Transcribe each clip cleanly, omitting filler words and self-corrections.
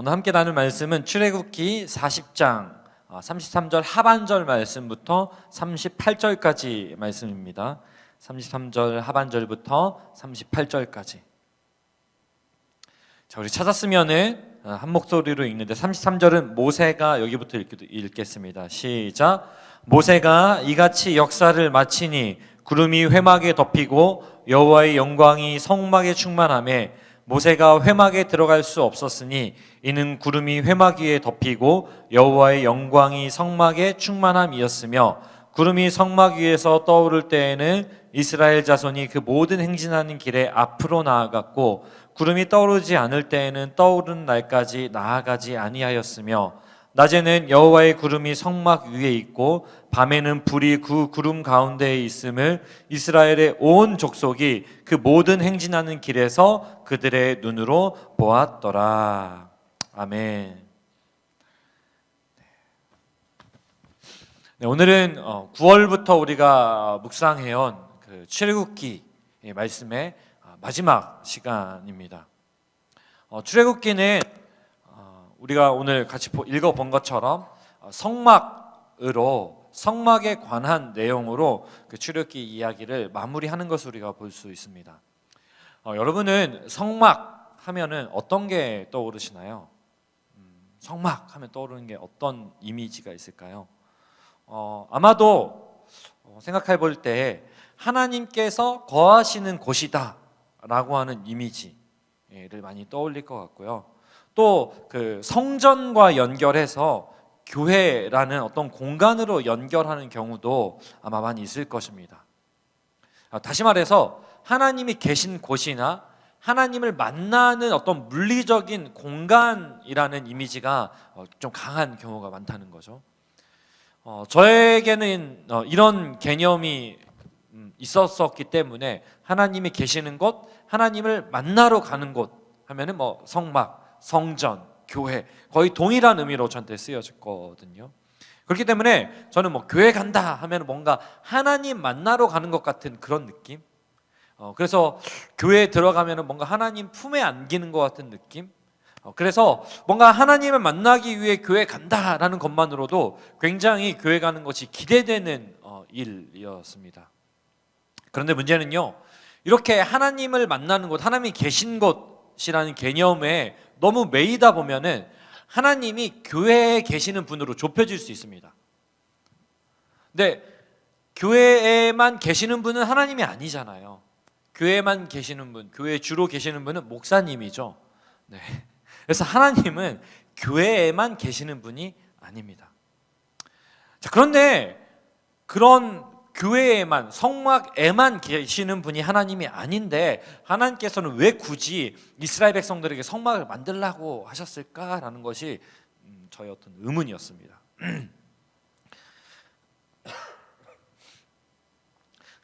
오늘 함께 나눌 말씀은 출애굽기 40장 33절 하반절 말씀부터 38절까지 말씀입니다. 33절 하반절부터 38절까지. 자, 우리 찾았으면은 한 목소리로 읽는데 33절은 모세가 여기부터 읽겠습니다. 시작. 모세가 이같이 역사를 마치니 구름이 회막에 덮이고 여호와의 영광이 성막에 충만하매 모세가 회막에 들어갈 수 없었으니 이는 구름이 회막 위에 덮이고 여호와의 영광이 성막에 충만함이었으며 구름이 성막 위에서 떠오를 때에는 이스라엘 자손이 그 모든 행진하는 길에 앞으로 나아갔고 구름이 떠오르지 않을 때에는 떠오르는 날까지 나아가지 아니하였으며 낮에는 여호와의 구름이 성막 위에 있고 밤에는 불이 그 구름 가운데에 있음을 이스라엘의 온 족속이 그 모든 행진하는 길에서 그들의 눈으로 보았더라. 아멘. 네, 오늘은 9월부터 우리가 묵상해온 그 출애굽기 말씀의 마지막 시간입니다. 출애굽기는 우리가 오늘 같이 읽어본 것처럼 성막에 관한 내용으로 그 출애굽기 이야기를 마무리하는 것을 우리가 볼 수 있습니다. 여러분은 성막 하면은 어떤 게 떠오르시나요? 성막 하면 떠오르는 게 어떤 이미지가 있을까요? 아마도 생각해 볼 때 하나님께서 거하시는 곳이다 라고 하는 이미지를 많이 떠올릴 것 같고요. 또 그 성전과 연결해서 교회라는 어떤 공간으로 연결하는 경우도 아마 많이 있을 것입니다. 다시 말해서 하나님이 계신 곳이나 하나님을 만나는 어떤 물리적인 공간이라는 이미지가 좀 강한 경우가 많다는 거죠. 저에게는 이런 개념이 있었기 때문에 하나님이 계시는 곳, 하나님을 만나러 가는 곳 하면은 뭐 성막, 성전, 교회 거의 동일한 의미로 저한테 쓰여졌거든요. 그렇기 때문에 저는 뭐 교회 간다 하면 뭔가 하나님 만나러 가는 것 같은 그런 느낌. 그래서 교회에 들어가면 뭔가 하나님 품에 안기는 것 같은 느낌. 그래서 뭔가 하나님을 만나기 위해 교회 간다라는 것만으로도 굉장히 교회 가는 것이 기대되는 일이었습니다. 그런데 문제는요, 이렇게 하나님을 만나는 곳, 하나님이 계신 곳이라는 개념에 너무 매이다 보면은 하나님이 교회에 계시는 분으로 좁혀질 수 있습니다. 근데 교회에만 계시는 분은 하나님이 아니잖아요. 교회에만 계시는 분, 교회에 주로 계시는 분은 목사님이죠. 네. 그래서 하나님은 교회에만 계시는 분이 아닙니다. 자, 그런데 그런 교회에만, 성막에만 계시는 분이 하나님이 아닌데 하나님께서는 왜 굳이 이스라엘 백성들에게 성막을 만들라고 하셨을까라는 것이 저의 어떤 의문이었습니다.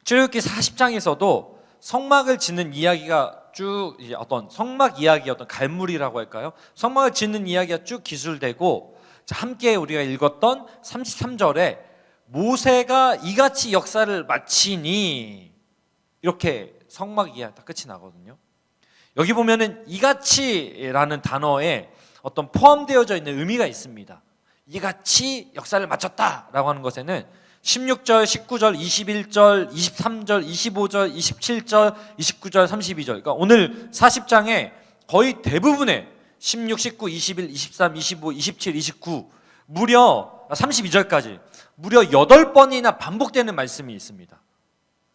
출애굽기 40장에서도 성막을 짓는 이야기가 쭉 어떤 성막 이야기, 어떤 갈무리라고 할까요? 성막을 짓는 이야기가 쭉 기술되고, 함께 우리가 읽었던 33절에 모세가 이같이 역사를 마치니 이렇게 성막 이야기 딱 끝이 나거든요. 여기 보면은 이같이라는 단어에 어떤 포함되어져 있는 의미가 있습니다. 이같이 역사를 마쳤다라고 하는 것에는 16절, 19절, 21절, 23절, 25절, 27절, 29절, 32절. 그러니까 오늘 40장에 거의 대부분의 16, 19, 21, 23, 25, 27, 29 무려 32절까지 무려 8번이나 반복되는 말씀이 있습니다.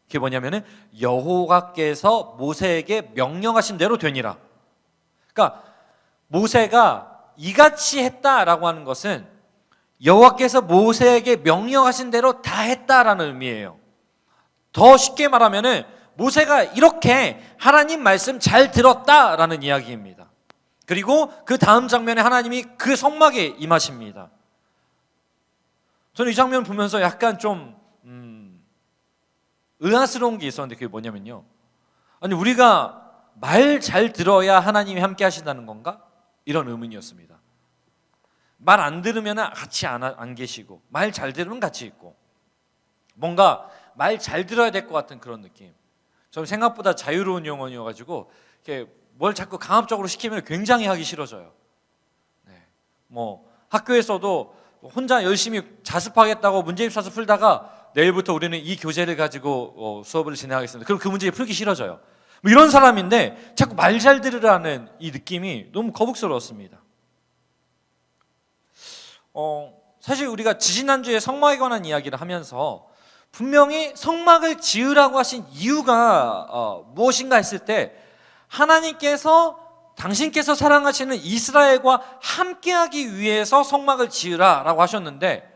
그게 뭐냐면은 여호와께서 모세에게 명령하신 대로 되니라. 그러니까 모세가 이같이 했다라고 하는 것은 여호와께서 모세에게 명령하신 대로 다 했다라는 의미예요. 더 쉽게 말하면은 모세가 이렇게 하나님 말씀 잘 들었다라는 이야기입니다. 그리고 그 다음 장면에 하나님이 그 성막에 임하십니다. 저는 이 장면 보면서 약간 좀 의아스러운 게 있었는데 그게 뭐냐면요, 아니 우리가 말 잘 들어야 하나님이 함께 하신다는 건가? 이런 의문이었습니다. 말 안 들으면 같이 안 계시고 말 잘 들으면 같이 있고 뭔가 말 잘 들어야 될 것 같은 그런 느낌. 저는 생각보다 자유로운 영혼이어가지고 이렇게 뭘 자꾸 강압적으로 시키면 굉장히 하기 싫어져요. 뭐 학교에서도 혼자 열심히 자습하겠다고 문제집사서 풀다가 내일부터 우리는 이 교재를 가지고 수업을 진행하겠습니다. 그럼 그 문제 풀기 싫어져요. 뭐 이런 사람인데 자꾸 말 잘 들으라는 이 느낌이 너무 거북스러웠습니다. 사실 우리가 지지난주에 성막에 관한 이야기를 하면서 분명히 성막을 지으라고 하신 이유가 무엇인가 했을 때 하나님께서 당신께서 사랑하시는 이스라엘과 함께하기 위해서 성막을 지으라라고 하셨는데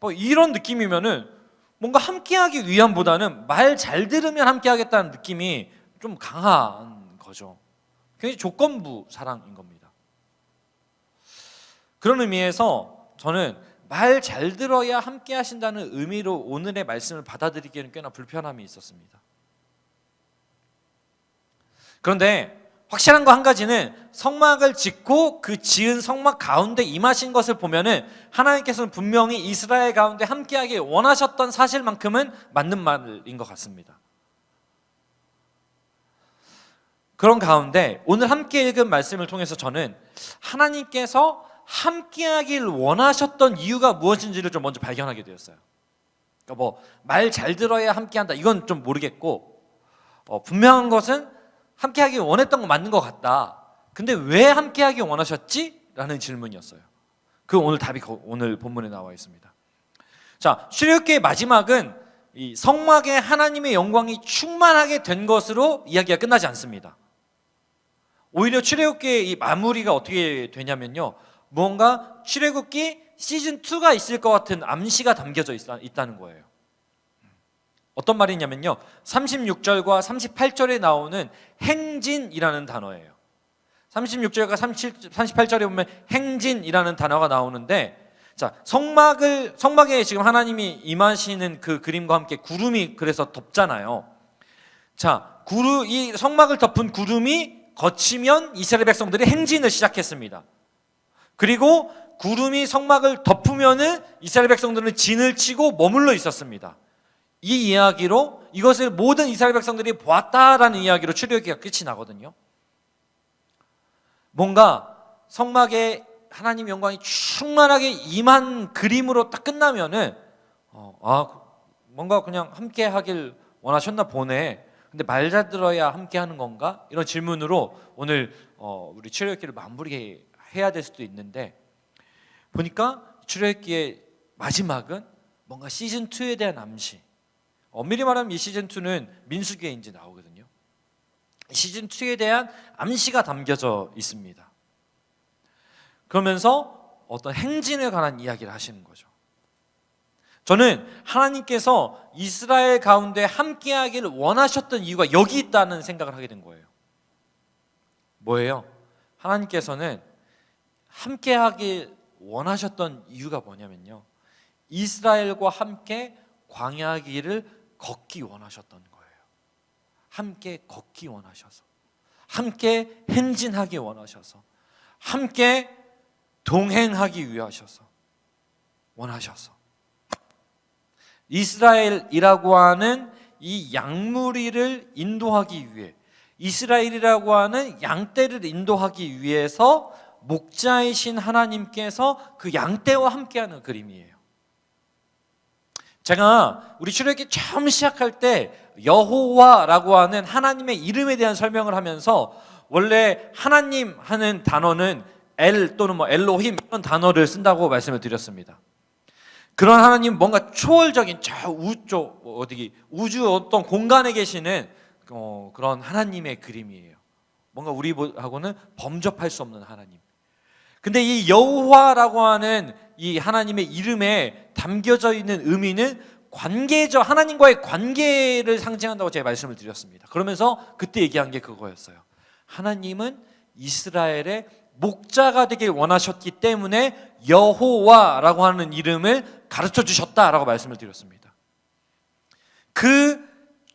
뭐 이런 느낌이면은 뭔가 함께하기 위함보다는 말 잘 들으면 함께하겠다는 느낌이 좀 강한 거죠. 굉장히 조건부 사랑인 겁니다. 그런 의미에서 저는 말 잘 들어야 함께 하신다는 의미로 오늘의 말씀을 받아들이기에는 꽤나 불편함이 있었습니다. 그런데 확실한 거 한 가지는 성막을 짓고 그 지은 성막 가운데 임하신 것을 보면은 하나님께서는 분명히 이스라엘 가운데 함께하길 원하셨던 사실만큼은 맞는 말인 것 같습니다. 그런 가운데 오늘 함께 읽은 말씀을 통해서 저는 하나님께서 함께하길 원하셨던 이유가 무엇인지를 좀 먼저 발견하게 되었어요. 그러니까 뭐 말 잘 들어야 함께한다 이건 좀 모르겠고 분명한 것은 함께하길 원했던 건 맞는 것 같다. 근데 왜 함께하길 원하셨지? 라는 질문이었어요. 그 오늘 답이 오늘 본문에 나와 있습니다. 자, 출애굽기의 마지막은 이 성막에 하나님의 영광이 충만하게 된 것으로 이야기가 끝나지 않습니다. 오히려 출애굽기의 이 마무리가 어떻게 되냐면요, 무언가 출애굽기 시즌 2가 있을 것 같은 암시가 담겨져 있다는 거예요. 어떤 말이냐면요, 36절과 38절에 나오는 행진이라는 단어예요. 36절과 38절에 보면 행진이라는 단어가 나오는데, 자, 성막에 지금 하나님이 임하시는 그 그림과 함께 구름이 그래서 덮잖아요. 자, 이 성막을 덮은 구름이 거치면 이스라엘 백성들이 행진을 시작했습니다. 그리고 구름이 성막을 덮으면은 이스라엘 백성들은 진을 치고 머물러 있었습니다. 이 이야기로 이것을 모든 이스라엘 백성들이 보았다라는 이야기로 출애굽기가 끝이 나거든요. 뭔가 성막에 하나님 영광이 충만하게 임한 그림으로 딱 끝나면은 뭔가 그냥 함께 하길 원하셨나 보네. 근데 말 잘 들어야 함께 하는 건가? 이런 질문으로 오늘 우리 출애굽기를 마무리해야 될 수도 있는데, 보니까 출애굽기의 마지막은 뭔가 시즌 2에 대한 암시. 엄밀히 말하면 이 시즌 2는 민수기에 이제 나오거든요. 시즌 2에 대한 암시가 담겨져 있습니다. 그러면서 어떤 행진에 관한 이야기를 하시는 거죠. 저는 하나님께서 이스라엘 가운데 함께하기를 원하셨던 이유가 여기 있다는 생각을 하게 된 거예요. 뭐예요? 하나님께서는 함께하길 원하셨던 이유가 뭐냐면요, 이스라엘과 함께 광야 길을 걷기 원하셨던 거예요. 함께 걷기 원하셔서, 함께 행진하기 원하셔서, 함께 동행하기 위하셔서 원하셔서, 이스라엘이라고 하는 이 양무리를 인도하기 위해, 이스라엘이라고 하는 양떼를 인도하기 위해서 목자이신 하나님께서 그 양떼와 함께하는 그림이에요. 제가 우리 출애굽기 처음 시작할 때 여호와라고 하는 하나님의 이름에 대한 설명을 하면서 원래 하나님 하는 단어는 엘 또는 뭐 엘로힘 이런 단어를 쓴다고 말씀을 드렸습니다. 그런 하나님, 뭔가 초월적인 저 우주 어떤 공간에 계시는 그런 하나님의 그림이에요. 뭔가 우리하고는 범접할 수 없는 하나님. 근데 이 여호와라고 하는 이 하나님의 이름에 담겨져 있는 의미는 하나님과의 관계를 상징한다고 제가 말씀을 드렸습니다. 그러면서 그때 얘기한 게 그거였어요. 하나님은 이스라엘의 목자가 되길 원하셨기 때문에 여호와라고 하는 이름을 가르쳐 주셨다라고 말씀을 드렸습니다. 그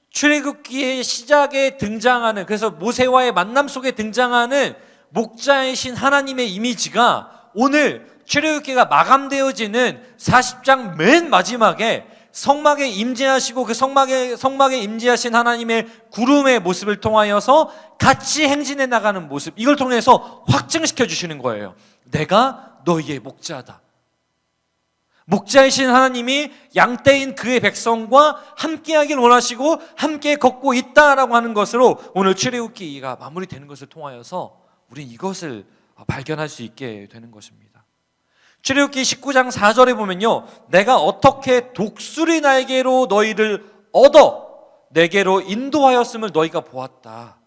출애굽기의 시작에 등장하는, 그래서 모세와의 만남 속에 등장하는 목자이신 하나님의 이미지가 오늘 출애굽기가 마감되어지는 40장 맨 마지막에 성막에 임재하시고 그 성막에 임재하신 하나님의 구름의 모습을 통하여서 같이 행진해 나가는 모습, 이걸 통해서 확증시켜 주시는 거예요. 내가 너희의 목자다. 목자이신 하나님이 양떼인 그의 백성과 함께하길 원하시고 함께 걷고 있다라고 하는 것으로 오늘 출애굽기가 마무리되는 것을 통하여서 우리는 이것을 발견할 수 있게 되는 것입니다. 출애굽기 19장 4절에 보면요, 내가 어떻게 독수리 날개로 너희를 얻어 내게로 인도하였음을 너희가 보았다,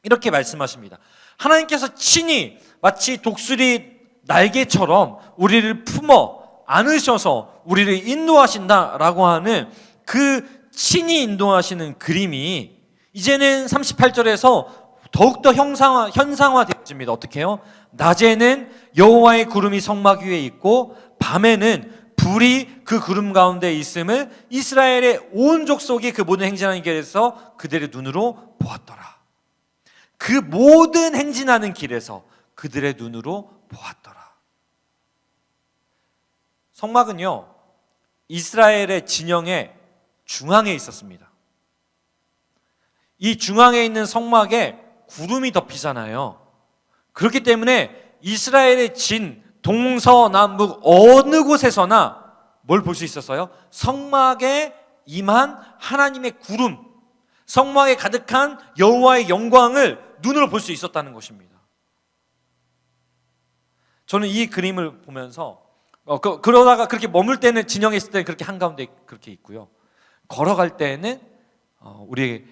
이렇게 말씀하십니다. 하나님께서 친히 마치 독수리 날개처럼 우리를 품어 안으셔서 우리를 인도하신다라고 하는 그 친히 인도하시는 그림이 이제는 38절에서 더욱더 현상화되어집니다. 어떻게 해요? 낮에는 여호와의 구름이 성막 위에 있고 밤에는 불이 그 구름 가운데 있음을 이스라엘의 온 족속이 그 모든 행진하는 길에서 그들의 눈으로 보았더라. 그 모든 행진하는 길에서 그들의 눈으로 보았더라. 성막은요, 이스라엘의 진영의 중앙에 있었습니다. 이 중앙에 있는 성막에 구름이 덮이잖아요. 그렇기 때문에 이스라엘의 진 동서남북 어느 곳에서나 뭘 볼 수 있었어요? 성막에 임한 하나님의 구름, 성막에 가득한 여호와의 영광을 눈으로 볼 수 있었다는 것입니다. 저는 이 그림을 보면서 그러다가 그렇게 머물 때는, 진영에 있을 때는 그렇게 한가운데 그렇게 있고요, 걸어갈 때는 우리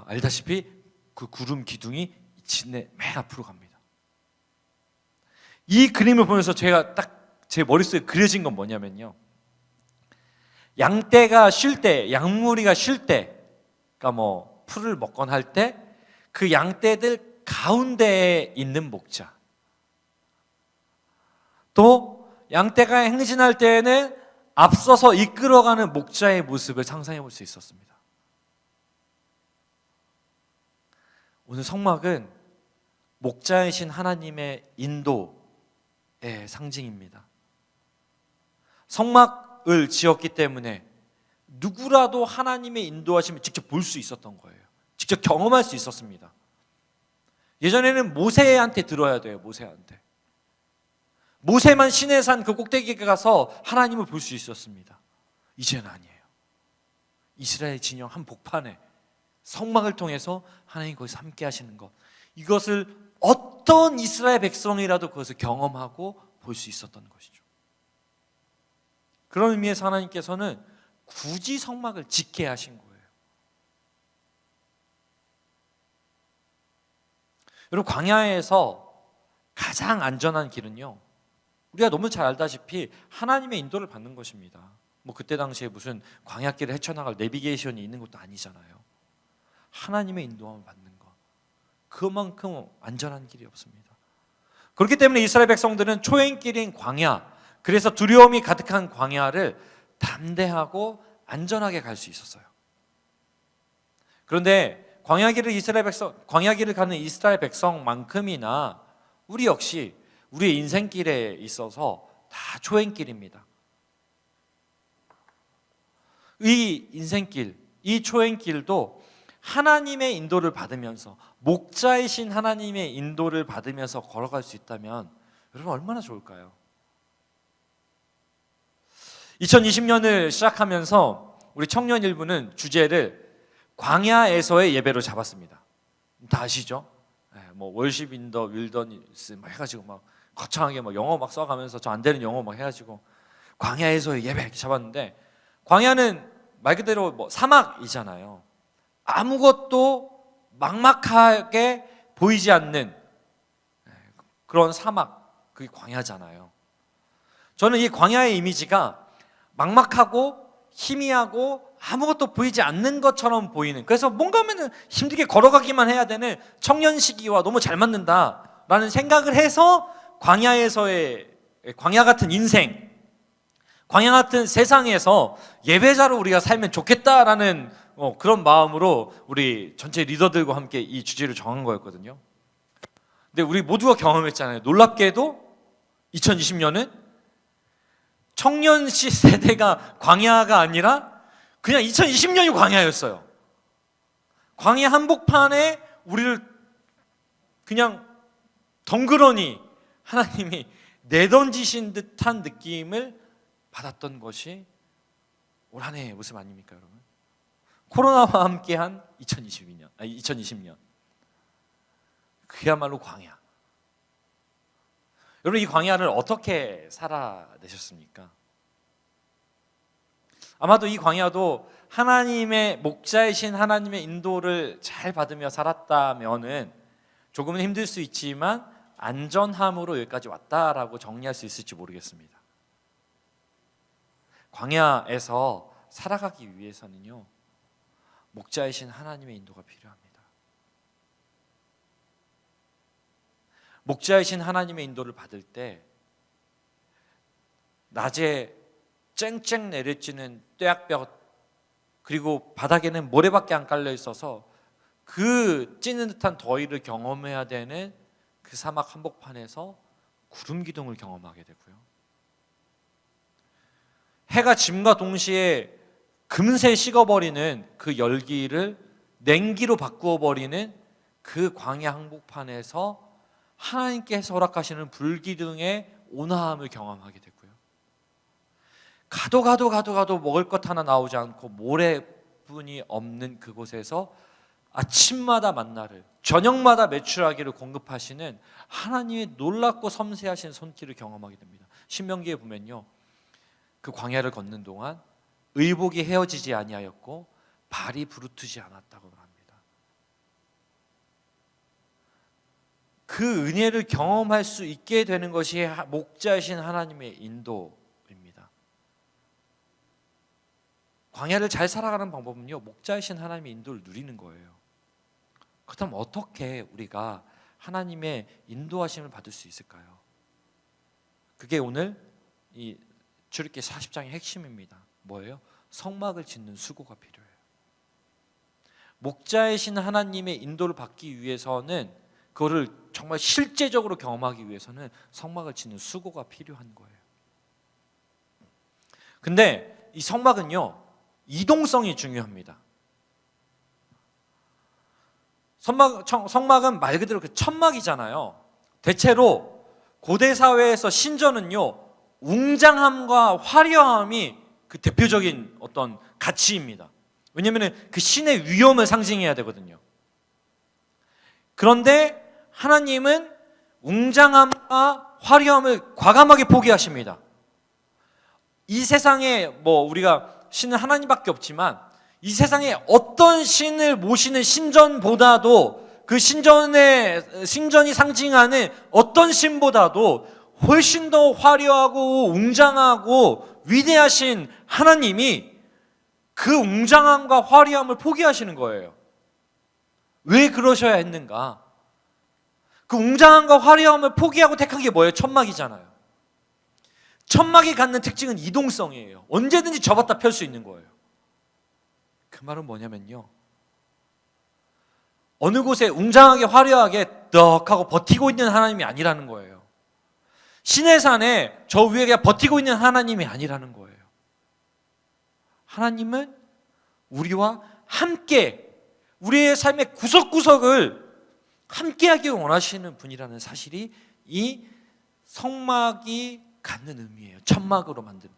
알다시피 그 구름 기둥이 진의 맨 앞으로 갑니다. 이 그림을 보면서 제가 딱 제 머릿속에 그려진 건 뭐냐면요, 양떼가 쉴 때, 양무리가 쉴 때, 그러니까 뭐 풀을 먹거나 할 때 그 양떼들 가운데에 있는 목자, 또 양떼가 행진할 때에는 앞서서 이끌어가는 목자의 모습을 상상해 볼 수 있었습니다. 오늘 성막은 목자이신 하나님의 인도의 상징입니다. 성막을 지었기 때문에 누구라도 하나님의 인도하심을 직접 볼 수 있었던 거예요. 직접 경험할 수 있었습니다. 예전에는 모세한테 들어야 돼요. 모세만 시내산 그 꼭대기에 가서 하나님을 볼 수 있었습니다. 이제는 아니에요. 이스라엘 진영 한 복판에 성막을 통해서 하나님 거기서 함께 하시는 것, 이것을 어떤 이스라엘 백성이라도 그것을 경험하고 볼 수 있었던 것이죠. 그런 의미에서 하나님께서는 굳이 성막을 짓게 하신 거예요. 여러분, 광야에서 가장 안전한 길은요, 우리가 너무 잘 알다시피 하나님의 인도를 받는 것입니다. 뭐 그때 당시에 무슨 광야길을 헤쳐나갈 내비게이션이 있는 것도 아니잖아요. 하나님의 인도함을 받는 것, 그만큼 안전한 길이 없습니다. 그렇기 때문에 이스라엘 백성들은 초행길인 광야, 그래서 두려움이 가득한 광야를 담대하고 안전하게 갈 수 있었어요. 그런데 광야길을 가는 이스라엘 백성만큼이나 우리 역시 우리의 인생길에 있어서 다 초행길입니다. 이 인생길, 이 초행길도 하나님의 인도를 받으면서, 목자이신 하나님의 인도를 받으면서 걸어갈 수 있다면 여러분 얼마나 좋을까요? 2020년을 시작하면서 우리 청년 일부는 주제를 광야에서의 예배로 잡았습니다. 다 아시죠? 뭐 월십 인 더 윌더니스 막 해가지고 막 거창하게 막 영어 막 써가면서 저 안 되는 영어 막 해가지고 광야에서의 예배 이렇게 잡았는데, 광야는 말 그대로 뭐 사막이잖아요. 아무것도 막막하게 보이지 않는 그런 사막, 그게 광야잖아요. 저는 이 광야의 이미지가 막막하고 희미하고 아무것도 보이지 않는 것처럼 보이는, 그래서 뭔가 하면은 힘들게 걸어가기만 해야 되는 청년 시기와 너무 잘 맞는다라는 생각을 해서 광야에서의, 광야 같은 인생, 광야 같은 세상에서 예배자로 우리가 살면 좋겠다라는 그런 마음으로 우리 전체 리더들과 함께 이 주제를 정한 거였거든요. 근데 우리 모두가 경험했잖아요. 놀랍게도 2020년은 청년 세대가 광야가 아니라 그냥 2020년이 광야였어요. 광야 한복판에 우리를 그냥 덩그러니 하나님이 내던지신 듯한 느낌을 받았던 것이 올 한 해의 모습 아닙니까, 여러분? 코로나와 함께한 2020년. 그야말로 광야. 여러분, 이 광야를 어떻게 살아내셨습니까? 아마도 이 광야도 하나님의 목자이신 하나님의 인도를 잘 받으며 살았다면은 조금은 힘들 수 있지만 안전함으로 여기까지 왔다라고 정리할 수 있을지 모르겠습니다. 광야에서 살아가기 위해서는요, 목자이신 하나님의 인도가 필요합니다. 목자이신 하나님의 인도를 받을 때 낮에 쨍쨍 내리쬐는 뙤약볕, 그리고 바닥에는 모래밖에 안 깔려 있어서 그 찌는 듯한 더위를 경험해야 되는 그 사막 한복판에서 구름 기둥을 경험하게 되고요, 해가 짐과 동시에 금세 식어버리는 그 열기를 냉기로 바꾸어 버리는 그 광야 한복판에서 하나님께서 허락하시는 불기둥의 온화함을 경험하게 되고요, 가도 먹을 것 하나 나오지 않고 모래뿐이 없는 그곳에서 아침마다 만나를, 저녁마다 메추라기를 공급하시는 하나님의 놀랍고 섬세하신 손길을 경험하게 됩니다. 신명기에 보면요, 그 광야를 걷는 동안 의복이 헤어지지 아니하였고 발이 부르트지 않았다고 합니다. 그 은혜를 경험할 수 있게 되는 것이 목자이신 하나님의 인도입니다. 광야를 잘 살아가는 방법은요, 목자이신 하나님의 인도를 누리는 거예요. 그렇다면 어떻게 우리가 하나님의 인도하심을 받을 수 있을까요? 그게 오늘 이 출애굽기 40장의 핵심입니다. 뭐예요? 성막을 짓는 수고가 필요해요. 목자이신 하나님의 인도를 받기 위해서는, 그거를 정말 실제적으로 경험하기 위해서는 성막을 짓는 수고가 필요한 거예요. 근데 이 성막은요, 이동성이 중요합니다. 성막은 말 그대로 그 천막이잖아요. 대체로 고대 사회에서 신전은요, 웅장함과 화려함이 그 대표적인 어떤 가치입니다. 왜냐하면 그 신의 위엄을 상징해야 되거든요. 그런데 하나님은 웅장함과 화려함을 과감하게 포기하십니다. 이 세상에 우리가 신은 하나님밖에 없지만 이 세상에 어떤 신을 모시는 신전보다도, 그 신전이 상징하는 어떤 신보다도 훨씬 더 화려하고 웅장하고 위대하신 하나님이 그 웅장함과 화려함을 포기하시는 거예요. 왜 그러셔야 했는가? 그 웅장함과 화려함을 포기하고 택한 게 뭐예요? 천막이잖아요. 천막이 갖는 특징은 이동성이에요. 언제든지 접었다 펼 수 있는 거예요. 그 말은 뭐냐면요, 어느 곳에 웅장하게 화려하게 떡 하고 버티고 있는 하나님이 아니라는 거예요. 시내산에 저 위에 그냥 버티고 있는 하나님이 아니라는 거예요. 하나님은 우리와 함께, 우리의 삶의 구석구석을 함께하기 원하시는 분이라는 사실이 이 성막이 갖는 의미예요. 천막으로 만든.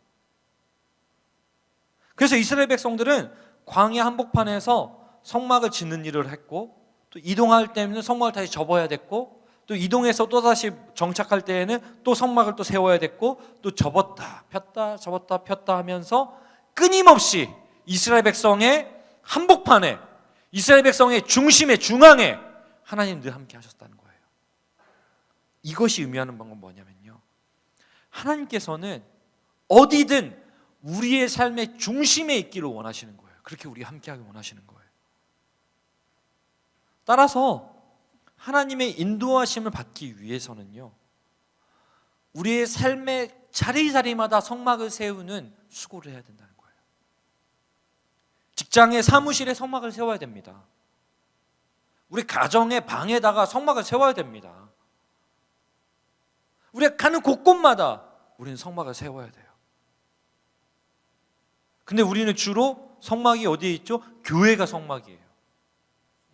그래서 이스라엘 백성들은 광야 한복판에서 성막을 짓는 일을 했고, 또 이동할 때는 성막을 다시 접어야 됐고, 또 이동해서 또 다시 정착할 때에는 또 성막을 또 세워야 됐고, 또 접었다 폈다 접었다 폈다 하면서 끊임없이 이스라엘 백성의 한복판에, 이스라엘 백성의 중심에, 중앙에 하나님 늘 함께 하셨다는 거예요. 이것이 의미하는 바는 뭐냐면요, 하나님께서는 어디든 우리의 삶의 중심에 있기를 원하시는 거예요. 그렇게 우리가 함께하기 원하시는 거예요. 따라서 하나님의 인도하심을 받기 위해서는요, 우리의 삶의 자리자리마다 성막을 세우는 수고를 해야 된다는 거예요. 직장의 사무실에 성막을 세워야 됩니다. 우리 가정의 방에다가 성막을 세워야 됩니다. 우리가 가는 곳곳마다 우리는 성막을 세워야 돼요. 근데 우리는 주로 성막이 어디에 있죠? 교회가 성막이에요.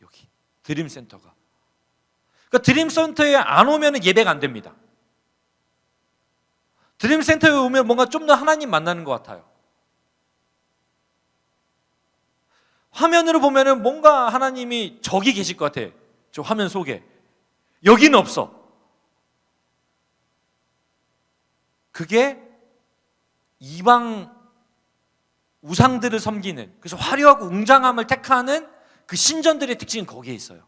여기 드림센터가. 그러니까 드림센터에 안 오면 예배가 안 됩니다. 드림센터에 오면 뭔가 좀 더 하나님 만나는 것 같아요. 화면으로 보면은 뭔가 하나님이 저기 계실 것 같아. 저 화면 속에. 여기는 없어. 그게 이방 우상들을 섬기는, 그래서 화려하고 웅장함을 택하는 그 신전들의 특징은 거기에 있어요.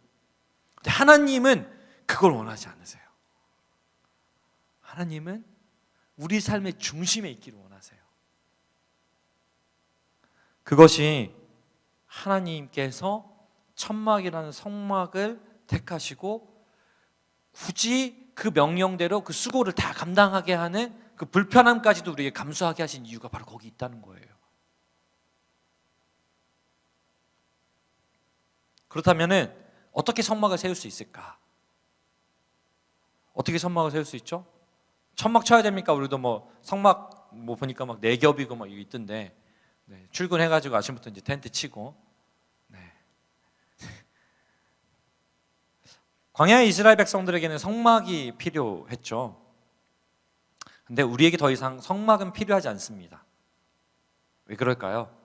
근데 하나님은 그걸 원하지 않으세요. 하나님은 우리 삶의 중심에 있기를 원하세요. 그것이 하나님께서 천막이라는 성막을 택하시고 굳이 그 명령대로 그 수고를 다 감당하게 하는 그 불편함까지도 우리에게 감수하게 하신 이유가 바로 거기 있다는 거예요. 그렇다면은 어떻게 성막을 세울 수 있을까? 어떻게 성막을 세울 수 있죠? 천막 쳐야 됩니까? 우리도 뭐 성막 뭐 보니까 막 4겹이고 막 있던데, 네, 출근해가지고 아침부터 이제 텐트 치고, 네. 광야의 이스라엘 백성들에게는 성막이 필요했죠. 근데 우리에게 더 이상 성막은 필요하지 않습니다. 왜 그럴까요?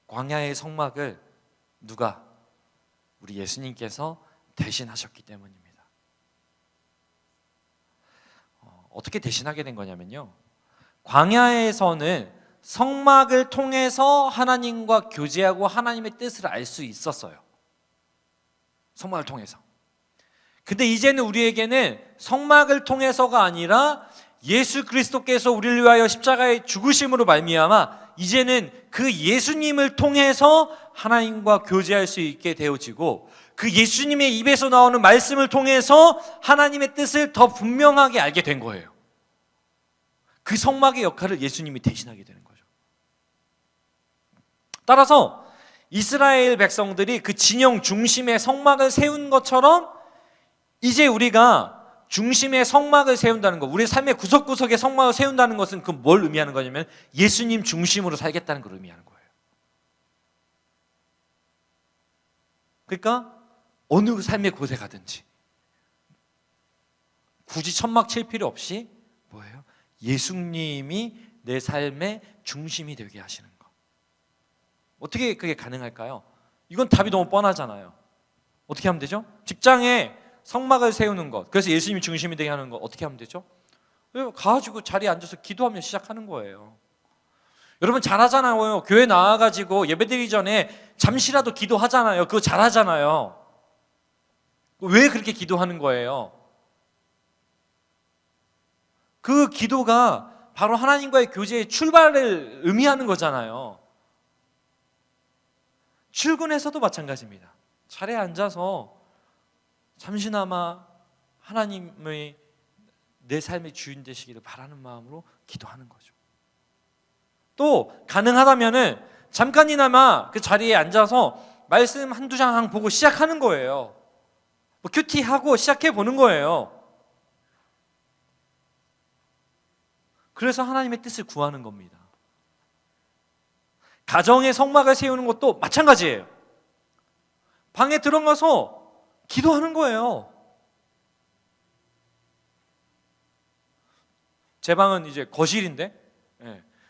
광야의 성막을 누가? 우리 예수님께서 대신하셨기 때문입니다. 어떻게 대신하게 된 거냐면요, 광야에서는 성막을 통해서 하나님과 교제하고 하나님의 뜻을 알 수 있었어요. 성막을 통해서. 근데 이제는 우리에게는 성막을 통해서가 아니라 예수 그리스도께서 우리를 위하여 십자가에 죽으심으로 말미암아 이제는 그 예수님을 통해서 하나님과 교제할 수 있게 되어지고, 그 예수님의 입에서 나오는 말씀을 통해서 하나님의 뜻을 더 분명하게 알게 된 거예요. 그 성막의 역할을 예수님이 대신하게 되는 거죠. 따라서 이스라엘 백성들이 그 진영 중심에 성막을 세운 것처럼 이제 우리가 중심에 성막을 세운다는 것, 우리의 삶의 구석구석에 성막을 세운다는 것은 그 뭘 의미하는 거냐면 예수님 중심으로 살겠다는 걸 의미하는 거예요. 그러니까 어느 삶의 곳에 가든지 굳이 천막 칠 필요 없이 뭐예요? 예수님이 내 삶의 중심이 되게 하시는 것. 어떻게 그게 가능할까요? 이건 답이 너무 뻔하잖아요. 어떻게 하면 되죠? 직장에 성막을 세우는 것, 그래서 예수님이 중심이 되게 하는 것, 어떻게 하면 되죠? 가가지고 자리에 앉아서 기도하면 시작하는 거예요. 여러분 잘하잖아요. 교회 나와가지고 예배드리기 전에 잠시라도 기도하잖아요. 그거 잘하잖아요. 왜 그렇게 기도하는 거예요? 그 기도가 바로 하나님과의 교제의 출발을 의미하는 거잖아요. 출근해서도 마찬가지입니다. 자리에 앉아서 잠시나마 하나님의 내 삶의 주인 되시기를 바라는 마음으로 기도하는 거죠. 또 가능하다면은 잠깐이나마 그 자리에 앉아서 말씀 한두 장 보고 시작하는 거예요. 뭐 큐티하고 시작해 보는 거예요. 그래서 하나님의 뜻을 구하는 겁니다. 가정의 성막을 세우는 것도 마찬가지예요. 방에 들어가서 기도하는 거예요. 제 방은 이제 거실인데,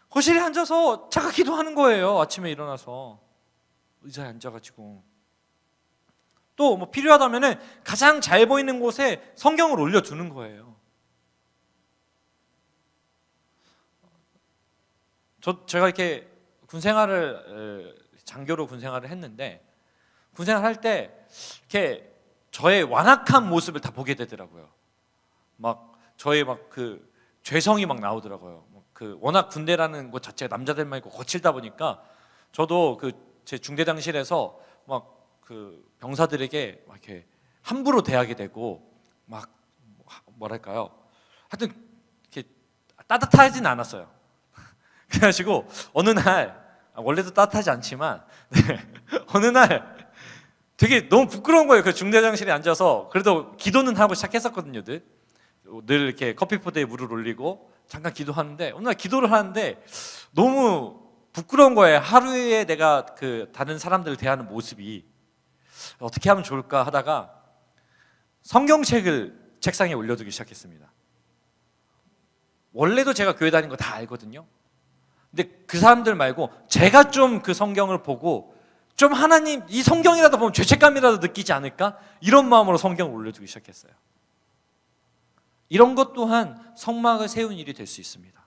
거실에 앉아서 잠깐 기도하는 거예요. 아침에 일어나서 의자에 앉아가지고. 또 뭐 필요하다면은 가장 잘 보이는 곳에 성경을 올려두는 거예요. 제가 이렇게 군생활을 장교로 군생활을 했는데, 군생활 할 때 이렇게 저의 완악한 모습을 다 보게 되더라고요. 막 저의 막 그 죄성이 막 나오더라고요. 그 워낙 군대라는 곳 자체가 남자들만 있고 거칠다 보니까 저도 그 제 중대장실에서 막 그 병사들에게 막 이렇게 함부로 대하게 되고 막 뭐랄까요? 하여튼 이렇게 따뜻하진 않았어요. 그래가지고 어느 날, 원래도 따뜻하지 않지만 어느 날 되게 너무 부끄러운 거예요. 그 중대장실에 앉아서. 그래도 기도는 하고 시작했었거든요. 늘 이렇게 커피포트에 물을 올리고 잠깐 기도하는데, 어느 날 기도를 하는데 너무 부끄러운 거예요. 하루에 내가 그 다른 사람들을 대하는 모습이 어떻게 하면 좋을까 하다가 성경책을 책상에 올려두기 시작했습니다. 원래도 제가 교회 다니는 거 다 알거든요. 근데 그 사람들 말고 제가 좀 그 성경을 보고 좀 하나님 이 성경이라도 보면 죄책감이라도 느끼지 않을까? 이런 마음으로 성경을 올려두기 시작했어요. 이런 것 또한 성막을 세운 일이 될 수 있습니다.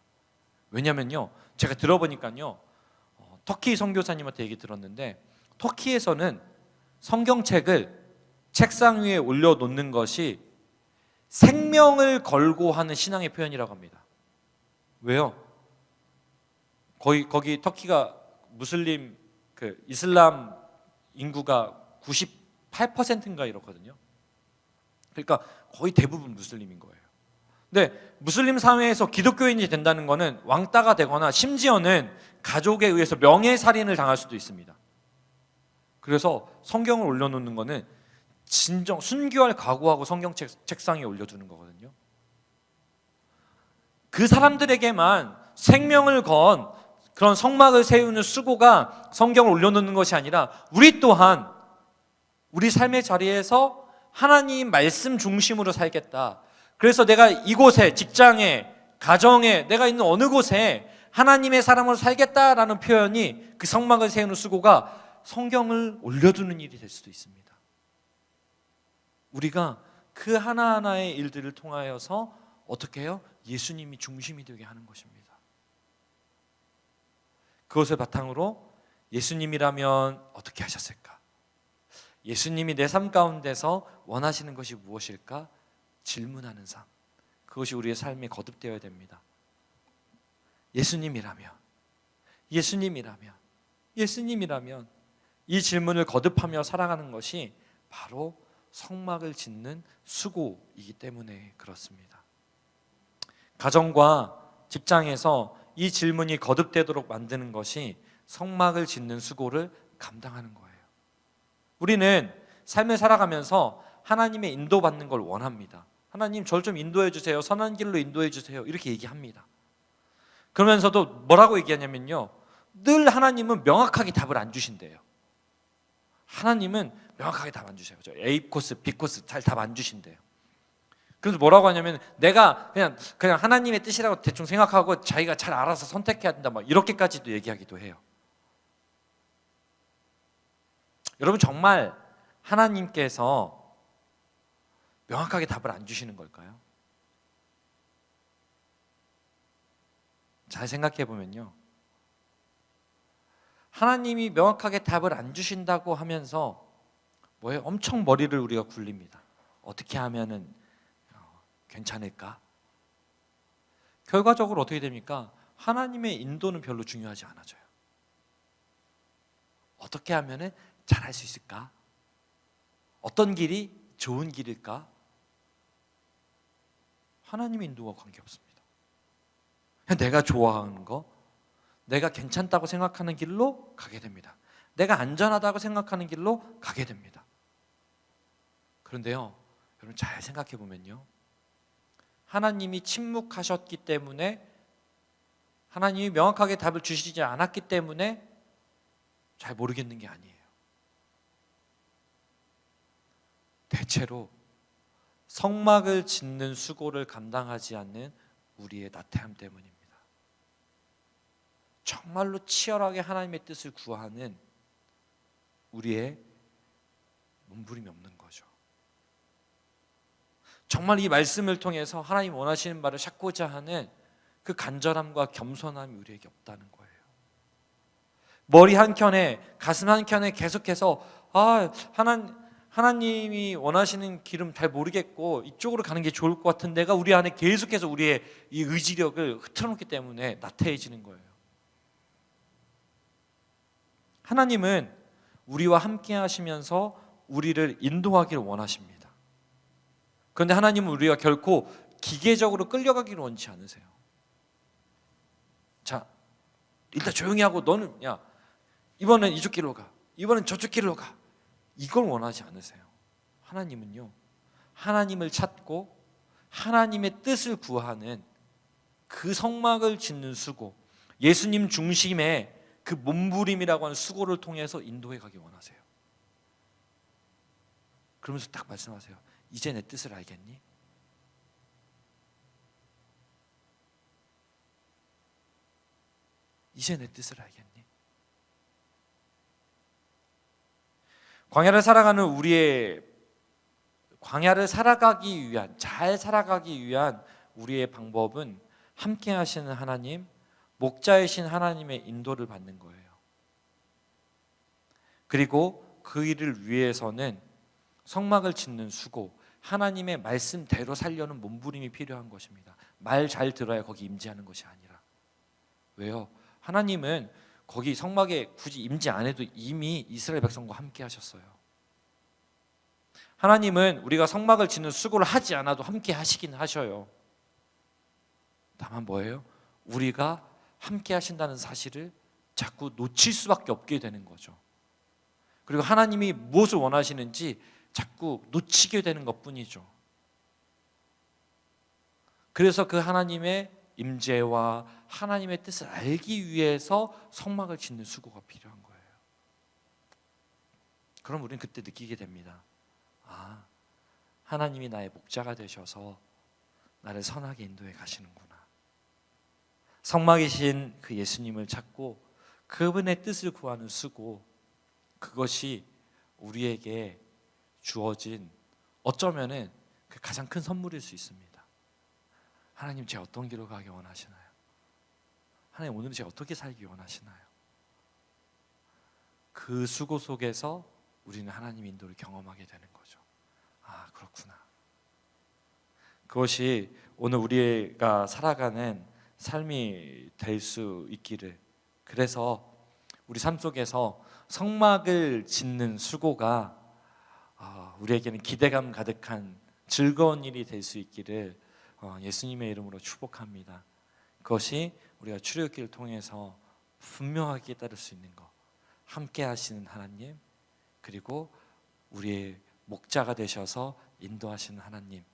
왜냐면요, 제가 들어보니까요, 터키 선교사님한테 얘기 들었는데 터키에서는 성경책을 책상 위에 올려놓는 것이 생명을 걸고 하는 신앙의 표현이라고 합니다. 왜요? 거기 터키가 무슬림 이슬람 인구가 98%인가 이렇거든요. 그러니까 거의 대부분 무슬림인 거예요. 근데 무슬림 사회에서 기독교인이 된다는 것은 왕따가 되거나 심지어는 가족에 의해서 명예살인을 당할 수도 있습니다. 그래서 성경을 올려놓는 것은 진정 순교할 각오하고 성경 책상에 올려두는 거거든요. 그 사람들에게만 생명을 건 그런 성막을 세우는 수고가 성경을 올려놓는 것이 아니라 우리 또한 우리 삶의 자리에서 하나님 말씀 중심으로 살겠다. 그래서 내가 이곳에, 직장에, 가정에, 내가 있는 어느 곳에 하나님의 사람으로 살겠다라는 표현이 그 성막을 세우는 수고가 성경을 올려두는 일이 될 수도 있습니다. 우리가 그 하나하나의 일들을 통하여서 어떻게 해요? 예수님이 중심이 되게 하는 것입니다. 그것을 바탕으로 예수님이라면 어떻게 하셨을까? 예수님이 내 삶 가운데서 원하시는 것이 무엇일까? 질문하는 삶. 그것이 우리의 삶에 거듭되어야 됩니다. 예수님이라면 이 질문을 거듭하며 살아가는 것이 바로 성막을 짓는 수고이기 때문에 그렇습니다. 가정과 직장에서 이 질문이 거듭되도록 만드는 것이 성막을 짓는 수고를 감당하는 거예요. 우리는 삶을 살아가면서 하나님의 인도받는 걸 원합니다. 하나님 저를 좀 인도해 주세요. 선한 길로 인도해 주세요. 이렇게 얘기합니다. 그러면서도 뭐라고 얘기하냐면요, 늘 하나님은 명확하게 답을 안 주신대요. 하나님은 명확하게 답 안 주세요. 저 A 코스, B 코스 잘 답 안 주신대요. 그래서 뭐라고 하냐면 내가 그냥 하나님의 뜻이라고 대충 생각하고 자기가 잘 알아서 선택해야 된다, 막 이렇게까지도 얘기하기도 해요. 여러분, 정말 하나님께서 명확하게 답을 안 주시는 걸까요? 잘 생각해 보면요, 하나님이 명확하게 답을 안 주신다고 하면서 뭐예요? 엄청 머리를 우리가 굴립니다. 어떻게 하면은 괜찮을까? 결과적으로 어떻게 됩니까? 하나님의 인도는 별로 중요하지 않아져요. 어떻게 하면은 잘할 수 있을까? 어떤 길이 좋은 길일까? 하나님의 인도와 관계없습니다. 내가 좋아하는 거, 내가 괜찮다고 생각하는 길로 가게 됩니다. 내가 안전하다고 생각하는 길로 가게 됩니다. 그런데요, 여러분 잘 생각해 보면요, 하나님이 침묵하셨기 때문에, 하나님이 명확하게 답을 주시지 않았기 때문에 잘 모르겠는 게 아니에요. 대체로 성막을 짓는 수고를 감당하지 않는 우리의 나태함 때문입니다. 정말로 치열하게 하나님의 뜻을 구하는 우리의 몸부림이 없는 거죠. 정말 이 말씀을 통해서 하나님 원하시는 바를 찾고자 하는 그 간절함과 겸손함이 우리에게 없다는 거예요. 머리 한켠에, 가슴 한켠에 계속해서 하나님이 원하시는 길은 잘 모르겠고 이쪽으로 가는 게 좋을 것 같은 데가 우리 안에 계속해서 우리의 이 의지력을 흐트러놓기 때문에 나태해지는 거예요. 하나님은 우리와 함께 하시면서 우리를 인도하기를 원하십니다. 그런데 하나님은 우리가 결코 기계적으로 끌려가기를 원치 않으세요. 자, 일단 조용히 하고 너는 이번엔 이쪽 길로 가, 이번엔 저쪽 길로 가, 이걸 원하지 않으세요. 하나님은요, 하나님을 찾고 하나님의 뜻을 구하는 그 성막을 짓는 수고, 예수님 중심의 그 몸부림이라고 하는 수고를 통해서 인도해 가기 원하세요. 그러면서 딱 말씀하세요. 이제 내 뜻을 알겠니? 이제 내 뜻을 알겠니? 광야를 살아가기 위한, 잘 살아가기 위한 우리의 방법은 함께 하시는 하나님, 목자이신 하나님의 인도를 받는 거예요. 그리고 그 일을 위해서는 성막을 짓는 수고, 하나님의 말씀대로 살려는 몸부림이 필요한 것입니다. 말 잘 들어야 거기 임재하는 것이 아니라. 왜요? 하나님은 거기 성막에 굳이 임재 안 해도 이미 이스라엘 백성과 함께 하셨어요. 하나님은 우리가 성막을 짓는 수고를 하지 않아도 함께 하시긴 하셔요. 다만 뭐예요? 우리가 함께 하신다는 사실을 자꾸 놓칠 수밖에 없게 되는 거죠. 그리고 하나님이 무엇을 원하시는지 자꾸 놓치게 되는 것뿐이죠. 그래서 그 하나님의 임재와 하나님의 뜻을 알기 위해서 성막을 짓는 수고가 필요한 거예요. 그럼 우리는 그때 느끼게 됩니다. 아, 하나님이 나의 목자가 되셔서 나를 선하게 인도해 가시는구나. 성막이신 그 예수님을 찾고 그분의 뜻을 구하는 수고, 그것이 우리에게 주어진 어쩌면은 그 가장 큰 선물일 수 있습니다. 하나님, 제가 어떤 길로 가기 원하시나요? 하나님, 오늘 제가 어떻게 살기 원하시나요? 그 수고 속에서 우리는 하나님 인도를 경험하게 되는 거죠. 아, 그렇구나. 그것이 오늘 우리가 살아가는 삶이 될 수 있기를. 그래서 우리 삶 속에서 성막을 짓는 수고가 우리에게는 기대감 가득한 즐거운 일이 될 수 있기를 예수님의 이름으로 축복합니다. 그것이 우리가 출애굽기를 통해서 분명하게 따를 수 있는 것, 함께 하시는 하나님, 그리고 우리의 목자가 되셔서 인도하시는 하나님입니다.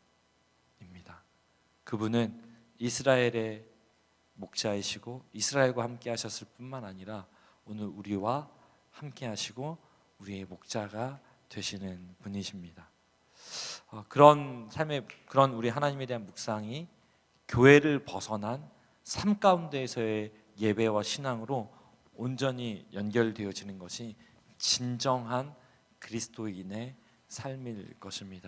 그분은 이스라엘의 목자이시고 이스라엘과 함께 하셨을 뿐만 아니라 오늘 우리와 함께 하시고 우리의 목자가 되시는 분이십니다. 그런 삶의, 그런 우리 하나님에 대한 묵상이 교회를 벗어난 삶 가운데에서의 예배와 신앙으로 온전히 연결되어지는 것이 진정한 그리스도인의 삶일 것입니다.